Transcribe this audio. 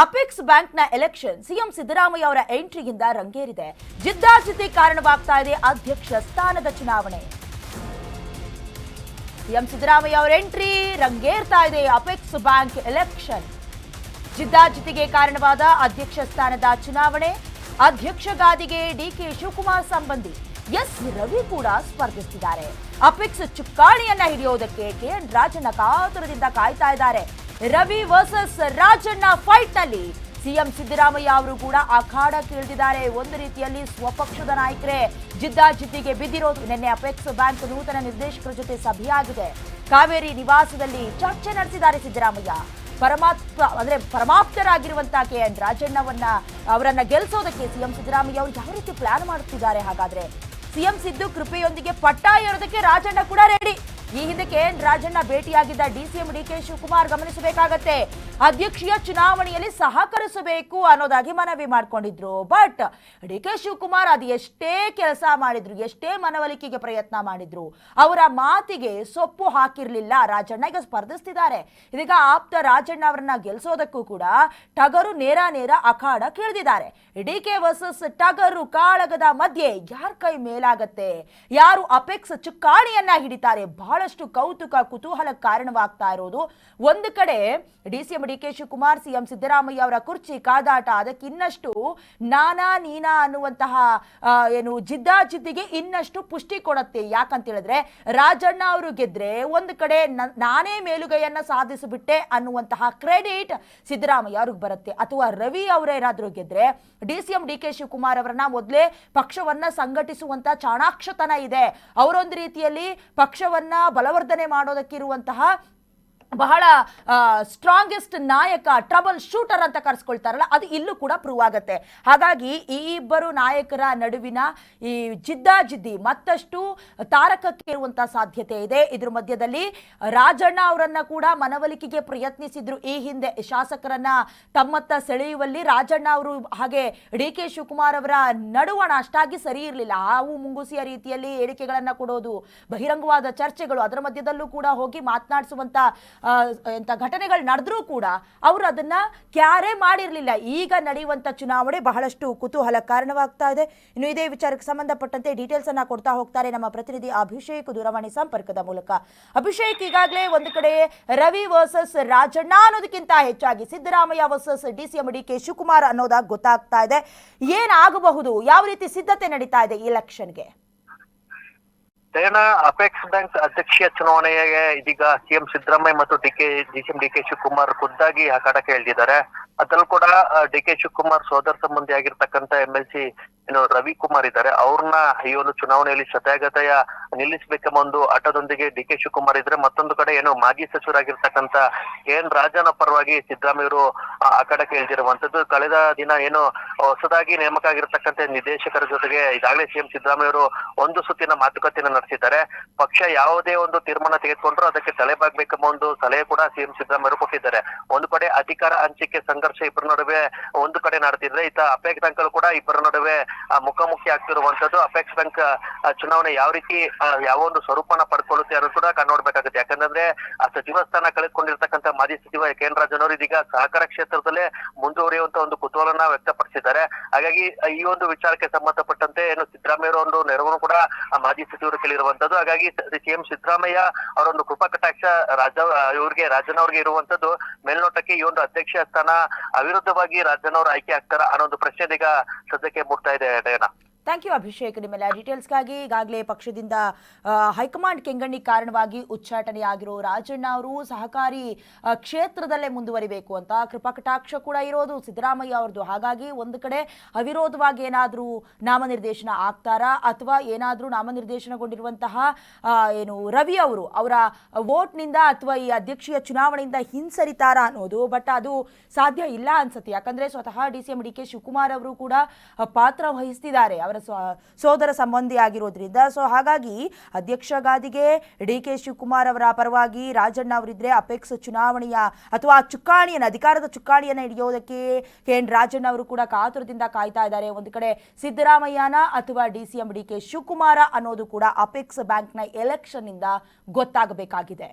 Apex ಬ್ಯಾಂಕ್ನ election CM Siddaramaiah ಅವರ ಎಂಟ್ರಿಯಿಂದ ರಂಗೇರಿದೆ. ಜಿದ್ದಾಜಿದ್ದಿ ಕಾರಣವಾಗ್ತಾ ಇದೆ ಅಧ್ಯಕ್ಷ ಸ್ಥಾನದ ಚುನಾವಣೆ. ಸಿಎಂ ಸಿದ್ದರಾಮಯ್ಯ ಅವರ ಎಂಟ್ರಿ ರಂಗೇರ್ತಾ ಇದೆ ಅಪೆಕ್ಸ್ ಬ್ಯಾಂಕ್ ಎಲೆಕ್ಷನ್. ಜಿದ್ದಾಜಿದ್ದಿಗೆ ಕಾರಣವಾದ ಅಧ್ಯಕ್ಷ ಸ್ಥಾನದ ಚುನಾವಣೆ. ಅಧ್ಯಕ್ಷ ಗಾದಿಗೆ ಡಿಕೆ ಶಿವಕುಮಾರ್ ಸಂಬಂಧಿ ಎಸ್ ರವಿ ಕೂಡ ಸ್ಪರ್ಧಿಸುತ್ತಿದ್ದಾರೆ. ಅಪೆಕ್ಸ್ ಚುಕ್ಕಾಣಿಯನ್ನ ಹಿಡಿಯೋದಕ್ಕೆ ಕೆಎನ್ ರಾಜಣ್ಣ ಕಾತುರದಿಂದ ಕಾಯ್ತಾ ಇದ್ದಾರೆ. ರವಿ ವರ್ಸಸ್ ರಾಜಣ್ಣ ಫೈಟ್ ನಲ್ಲಿ ಸಿಎಂ ಸಿದ್ದರಾಮಯ್ಯ ಅವರು ಕೂಡ ಅಖಾಡಕ್ಕಿಳಿದಿದ್ದಾರೆ. ಒಂದು ರೀತಿಯಲ್ಲಿ ಸ್ವಪಕ್ಷದ ನಾಯಕರೇ ಜಿದ್ದಾಜಿದ್ದಿಗೆ ಬಿದ್ದಿರೋದು. ನಿನ್ನೆ ಅಪೆಕ್ಸ್ ಬ್ಯಾಂಕ್ ನೂತನ ನಿರ್ದೇಶಕರ ಜೊತೆ ಸಭೆಯಾಗಿದೆ. ಕಾವೇರಿ ನಿವಾಸದಲ್ಲಿ ಚರ್ಚೆ ನಡೆಸಿದ್ದಾರೆ ಸಿದ್ದರಾಮಯ್ಯ. ಪರಮಾಪ್ತರಾಗಿರುವಂತಹ ಕೆಎನ್ ಅವರನ್ನ ಗೆಲ್ಲಿಸೋದಕ್ಕೆ ಸಿಎಂ ಸಿದ್ದರಾಮಯ್ಯ ಅವರು ಯಾವ ರೀತಿ ಪ್ಲಾನ್ ಮಾಡುತ್ತಿದ್ದಾರೆ? ಹಾಗಾದ್ರೆ ಸಿಎಂ ಸಿದ್ದು ಕೃಪೆಯೊಂದಿಗೆ ಪಟ್ಟ ಏರೋದಕ್ಕೆ ರಾಜಣ್ಣ ಕೂಡ ರೆಡಿ. ಈ ಹಿಂದೆ ಕೆಎನ್ ರಾಜಣ್ಣ ಭೇಟಿಯಾಗಿದ್ದ ಡಿಸಿಎಂ ಡಿಕೆ ಶಿವಕುಮಾರ್ ಗಮನಿಸಬೇಕಾಗತ್ತೆ. ಅಧ್ಯಕ್ಷೀಯ ಚುನಾವಣೆಯಲ್ಲಿ ಸಹಕರಿಸಬೇಕು ಅನ್ನೋದಾಗಿ ಮನವಿ ಮಾಡಿಕೊಂಡಿದ್ರು. ಬಟ್ ಡಿಕೆ ಶಿವಕುಮಾರ್ ಅದು ಎಷ್ಟೇ ಕೆಲಸ ಮಾಡಿದ್ರು, ಎಷ್ಟೇ ಮನವೊಲಿಕೆಗೆ ಪ್ರಯತ್ನ ಮಾಡಿದ್ರು, ಅವರ ಮಾತಿಗೆ ಸೊಪ್ಪು ಹಾಕಿರ್ಲಿಲ್ಲ. ರಾಜಣ್ಣ ಈಗ ಸ್ಪರ್ಧಿಸ್ತಿದ್ದಾರೆ. ಇದೀಗ ಆಪ್ತ ರಾಜಣ್ಣ ಅವರನ್ನ ಗೆಲ್ಲಿಸೋದಕ್ಕೂ ಕೂಡ ಟಗರು ನೇರ ಅಖಾಡ ಕೇಳಿದಿದ್ದಾರೆ. ಡಿಕೆ ವರ್ಸಸ್ ಟಗರು ಕಾಳಗದ ಮಧ್ಯೆ ಯಾರ ಕೈ ಮೇಲಾಗತ್ತೆ, ಯಾರು ಅಪೆಕ್ಸ್ ಚುಕ್ಕಾಣಿಯನ್ನ ಹಿಡಿತಾರೆ, ಬಹಳಷ್ಟು ಕೌತುಕ ಕುತೂಹಲ ಕಾರಣವಾಗ್ತಾ ಇರೋದು. ಒಂದು ಕಡೆ DCM DK Shivakumar CM Siddaramaiah ಅವರ ಕುರ್ಚಿ ಕಾದಾಟ, ಅದಕ್ಕೆ ಇನ್ನಷ್ಟು ನಾನಾ ನೀನಾ ಅನ್ನುವಂತಹ ಜಿದ್ದಾಜಿದ್ದಿಗೆ ಇನ್ನಷ್ಟು ಪುಷ್ಟಿ ಕೊಡುತ್ತೆ. ಯಾಕಂತ ಹೇಳಿದ್ರೆ ರಾಜಣ್ಣ ಅವರು ಗೆದ್ರೆ ಒಂದು ಕಡೆ ನಾನೇ ಮೇಲುಗೈಯನ್ನ ಸಾಧಿಸಿಬಿಟ್ಟೆ ಅನ್ನುವಂತಹ ಕ್ರೆಡಿಟ್ ಸಿದ್ದರಾಮಯ್ಯ ಅವ್ರಿಗೆ ಬರುತ್ತೆ. ಅಥವಾ ರವಿ ಅವರೇನಾದ್ರೂ ಗೆದ್ರೆ ಡಿಸಿಎಂ ಡಿಕೆ ಶಿವಕುಮಾರ್ ಅವರನ್ನ ಮೊದಲೇ ಪಕ್ಷವನ್ನ ಸಂಘಟಿಸುವಂತ ಚಾಣಾಕ್ಷತನ ಇದೆ. ಅವರೊಂದು ರೀತಿಯಲ್ಲಿ ಪಕ್ಷವನ್ನ ಬಲವರ್ಧನೆ ಮಾಡೋದಕ್ಕಿರುವಂತಹ ಬಹಳ ಸ್ಟ್ರಾಂಗೆಸ್ಟ್ ನಾಯಕ, ಟ್ರಬಲ್ ಶೂಟರ್ ಅಂತ ಕರೆಸ್ಕೊಳ್ತಾರಲ್ಲ, ಅದು ಇಲ್ಲೂ ಕೂಡ ಪ್ರೂವ್ ಆಗುತ್ತೆ. ಹಾಗಾಗಿ ಈ ಇಬ್ಬರು ನಾಯಕರ ನಡುವಿನ ಈ ಜಿದ್ದಾಜಿದ್ದಿ ಮತ್ತಷ್ಟು ತಾರಕಕ್ಕೆ ಇರುವಂತಹ ಸಾಧ್ಯತೆ ಇದೆ. ಇದ್ರ ಮಧ್ಯದಲ್ಲಿ ರಾಜಣ್ಣ ಅವರನ್ನ ಕೂಡ ಮನವೊಲಿಕೆಗೆ ಪ್ರಯತ್ನಿಸಿದ್ರು. ಈ ಹಿಂದೆ ಶಾಸಕರನ್ನ ತಮ್ಮತ್ತ ಸೆಳೆಯುವಲ್ಲಿ ರಾಜಣ್ಣ ಅವರು ಹಾಗೆ ಡಿಕೆ ಶಿವಕುಮಾರ್ ಅವರ ನಡುವಣ ಅಷ್ಟಾಗಿ ಸರಿ ಇರಲಿಲ್ಲ. ಹಾವು ಮುಂಗುಸಿಯ ರೀತಿಯಲ್ಲಿ ಹೇಳಿಕೆಗಳನ್ನ ಕೊಡೋದು, ಬಹಿರಂಗವಾದ ಚರ್ಚೆಗಳು, ಅದರ ಮಧ್ಯದಲ್ಲೂ ಕೂಡ ಹೋಗಿ ಮಾತನಾಡಿಸುವಂತ ಘಟನೆಗಳು ನಡೆದ್ರೂ ಕೂಡ ಅವರು ಅದನ್ನ ಕ್ಯಾರೆ ಮಾಡಿರಲಿಲ್ಲ. ಈಗ ನಡೆಯುವಂತ ಚುನಾವಣೆ ಬಹಳಷ್ಟು ಕುತೂಹಲ ಕಾರಣವಾಗ್ತಾ ಇದೆ. ಇನ್ನು ಇದೇ ವಿಚಾರಕ್ಕೆ ಸಂಬಂಧಪಟ್ಟಂತೆ ಡೀಟೇಲ್ಸ್ ಅನ್ನ ಕೊಡ್ತಾ ಹೋಗ್ತಾರೆ ನಮ್ಮ ಪ್ರತಿನಿಧಿ ಅಭಿಷೇಕ್ ದೂರವಾಣಿ ಸಂಪರ್ಕದ ಮೂಲಕ. ಅಭಿಷೇಕ್, ಈಗಾಗಲೇ ಒಂದು ಕಡೆ ರವಿ ವರ್ಸಸ್ ರಾಜಣ್ಣ ಅನ್ನೋದಕ್ಕಿಂತ ಹೆಚ್ಚಾಗಿ Siddaramaiah versus DCM DK Shivakumar ಅನ್ನೋದಾಗಿ ಗೊತ್ತಾಗ್ತಾ ಇದೆ. ಏನಾಗಬಹುದು, ಯಾವ ರೀತಿ ಸಿದ್ಧತೆ ನಡೀತಾ ಇದೆ ಈ ಎಲೆಕ್ಷನ್ಗೆ? ಅಪೆಕ್ಸ್ ಬ್ಯಾಂಕ್ ಅಧ್ಯಕ್ಷೀಯ ಚುನಾವಣೆಗೆ ಇದೀಗ ಸಿಎಂ ಸಿದ್ದರಾಮಯ್ಯ ಮತ್ತು ಡಿಸಿಎಂ ಡಿಕೆ ಶಿವಕುಮಾರ್ ಖುದ್ದಾಗಿ ಅಖಾಡಕ್ಕೆ ಇಳಿದಿದ್ದಾರೆ. ಅದರಲ್ಲೂ ಕೂಡ ಡಿಕೆ ಶಿವಕುಮಾರ್ ಸೋದರ ಸಂಬಂಧಿ ಆಗಿರ್ತಕ್ಕಂಥ MLC ರವಿಕುಮಾರ್ ಇದ್ದಾರೆ. ಅವ್ರನ್ನ ಈ ಒಂದು ಚುನಾವಣೆಯಲ್ಲಿ ಸತ್ಯಾಗತೆಯ ನಿಲ್ಲಿಸಬೇಕೆಂಬ ಒಂದು ಹಠದೊಂದಿಗೆ ಡಿಕೆ ಶಿವಕುಮಾರ್ ಇದ್ರೆ, ಮತ್ತೊಂದು ಕಡೆ ಮಾಜಿ ಸಚಿವರಾಗಿರ್ತಕ್ಕಂಥ ಕೆಎನ್ ರಾಜಣ್ಣ ಪರವಾಗಿ ಸಿದ್ದರಾಮಯ್ಯರು ಅಖಾಡಕ್ಕೆ ಇಳಿದಿರುವಂತದ್ದು. ಕಳೆದ ದಿನ ಹೊಸದಾಗಿ ನೇಮಕ ಆಗಿರ್ತಕ್ಕಂಥ ನಿರ್ದೇಶಕರ ಜೊತೆಗೆ ಈಗಾಗಲೇ ಸಿಎಂ ಸಿದ್ದರಾಮಯ್ಯರು ಒಂದು ಸುತ್ತಿನ ಮಾತುಕತೆಯನ್ನು ನಡೆಸಿದ್ದಾರೆ. ಪಕ್ಷ ಯಾವುದೇ ಒಂದು ತೀರ್ಮಾನ ತೆಗೆದುಕೊಂಡ್ರು ಅದಕ್ಕೆ ತಲೆಬಾಗ್ಬೇಕೆಂಬ ಒಂದು ಸಲಹೆ ಕೂಡ ಸಿಎಂ ಸಿದ್ದರಾಮಯ್ಯರು ಕೊಟ್ಟಿದ್ದಾರೆ. ಒಂದು ಕಡೆ ಅಧಿಕಾರ ಹಂಚಿಕೆ ಸಂಘರ್ಷ ಇಬ್ಬರ ನಡುವೆ ಒಂದು ಕಡೆ ನಡೆದಿದ್ರೆ, ಇತ್ತ ಅಪೆಕ್ಸ್ ಬ್ಯಾಂಕ್ ಕೂಡ ಇಬ್ಬರ ನಡುವೆ ಮುಖಾಮುಖಿ ಆಗ್ತಿರುವಂತದ್ದು. ಅಪೆಕ್ಸ್ ಬ್ಯಾಂಕ್ ಚುನಾವಣೆ ಯಾವ ರೀತಿ ಯಾವ ಒಂದು ಸ್ವರೂಪನ ಪಡ್ಕೊಳ್ಳುತ್ತೆ ಅನ್ನೋದು ಕೂಡ ನೋಡ್ಬೇಕಾಗುತ್ತೆ. ಯಾಕಂದ್ರೆ ಆ ಸಚಿವ ಸ್ಥಾನ ಕಳೆದುಕೊಂಡಿರ್ತಕ್ಕಂಥ ಮಾಜಿ ಸಚಿವ ಕೆಎನ್ ರಾಜಣ್ಣ ಅವರು ಇದೀಗ ಸಹಕಾರ ಕ್ಷೇತ್ರದಲ್ಲೇ ಮುಂದುವರಿಯುವಂತ ಒಂದು ಕುತೂಹಲನ ವ್ಯಕ್ತಪಡಿಸಿದ್ದಾರೆ. ಹಾಗಾಗಿ ಈ ಒಂದು ವಿಚಾರಕ್ಕೆ ಸಂಬಂಧಪಟ್ಟಂತೆ ಸಿದ್ದರಾಮಯ್ಯ ಒಂದು ನೆರವನ್ನು ಕೂಡ ಮಾಜಿ ಸಚಿವರು ಕೇಳಿರುವಂತದ್ದು. ಹಾಗಾಗಿ ಸಿಎಂ ಸಿದ್ದರಾಮಯ್ಯ ಅವರೊಂದು ಕೃಪಾ ಕಟಾಕ್ಷ ರಾಜಣ್ಣ ಅವ್ರಿಗೆ ಇರುವಂತದ್ದು. ಮೇಲ್ನೋಟಕ್ಕೆ ಈ ಒಂದು ಅಧ್ಯಕ್ಷ ಸ್ಥಾನ ಅವಿರುದ್ಧವಾಗಿ ರಾಜಣ್ಣ ಅವರು ಆಯ್ಕೆ ಆಗ್ತಾರ ಅನ್ನೋ ಒಂದು ಪ್ರಶ್ನೆ ಈಗ ಸದ್ಯಕ್ಕೆ ಮೂಡ್ತಾ ಇದೆ. ಥ್ಯಾಂಕ್ ಯು ಅಭಿಷೇಕ್, ನಿಮ್ಮೆಲ್ಲ ಡೀಟೇಲ್ಸ್ಗಾಗಿ. ಈಗಾಗಲೇ ಪಕ್ಷದಿಂದ ಹೈಕಮಾಂಡ್ ಕೆಂಗಣ್ಣಿ ಕಾರಣವಾಗಿ ಉಚ್ಚಾಟನೆಯಾಗಿರೋ ರಾಜಣ್ಣ ಅವರು ಸಹಕಾರಿ ಕ್ಷೇತ್ರದಲ್ಲೇ ಮುಂದುವರಿಬೇಕು ಅಂತ ಕೃಪಾಕಟಾಕ್ಷ ಕೂಡ ಇರೋದು ಸಿದ್ದರಾಮಯ್ಯ ಅವ್ರದ್ದು. ಹಾಗಾಗಿ ಒಂದು ಕಡೆ ಅವಿರೋಧವಾಗಿ ಏನಾದರೂ ನಾಮನಿರ್ದೇಶನ ಆಗ್ತಾರಾ, ಅಥವಾ ಏನಾದರೂ ನಾಮನಿರ್ದೇಶನಗೊಂಡಿರುವಂತಹ ರವಿ ಅವರು ಅವರ ವೋಟ್ನಿಂದ ಅಥವಾ ಈ ಅಧ್ಯಕ್ಷೀಯ ಚುನಾವಣೆಯಿಂದ ಹಿಂಸರಿತಾರಾ ಅನ್ನೋದು. ಬಟ್ ಅದು ಸಾಧ್ಯ ಇಲ್ಲ ಅನ್ಸುತ್ತೆ. ಯಾಕಂದ್ರೆ ಸ್ವತಃ ಡಿಸಿಎಂ ಡಿಕೆ ಶಿವಕುಮಾರ್ ಅವರು ಕೂಡ ಪಾತ್ರ ವಹಿಸ್ತಿದ್ದಾರೆ ಅವರ ಸೋದರ ಸಂಬಂಧಿ ಆಗಿರೋದ್ರಿಂದ. ಸೊ ಹಾಗಾಗಿ ಅಧ್ಯಕ್ಷ ಗಾದಿಗೆ ಡಿಕೆ ಶಿವಕುಮಾರ್ ಅವರ ಪರವಾಗಿ ರಾಜಣ್ಣ ಅವರಿದ್ರೆ, ಅಪೆಕ್ಸ್ ಚುನಾವಣೆಯ ಅಥವಾ ಅಧಿಕಾರದ ಚುಕ್ಕಾಣಿಯನ್ನು ಹಿಡಿಯೋದಕ್ಕೆ ಕೆಎನ್ ರಾಜಣ್ಣ ಅವರು ಕೂಡ ಕಾತುರದಿಂದ ಕಾಯ್ತಾ ಇದ್ದಾರೆ. ಒಂದು ಕಡೆ ಸಿದ್ದರಾಮಯ್ಯನ ಅಥವಾ ಡಿಸಿಎಂ ಡಿಕೆ ಶಿವಕುಮಾರ ಅನ್ನೋದು ಕೂಡ ಅಪೆಕ್ಸ್ ಬ್ಯಾಂಕ್ನ ಎಲೆಕ್ಷನ್ ಇಂದ ಗೊತ್ತಾಗಬೇಕಾಗಿದೆ.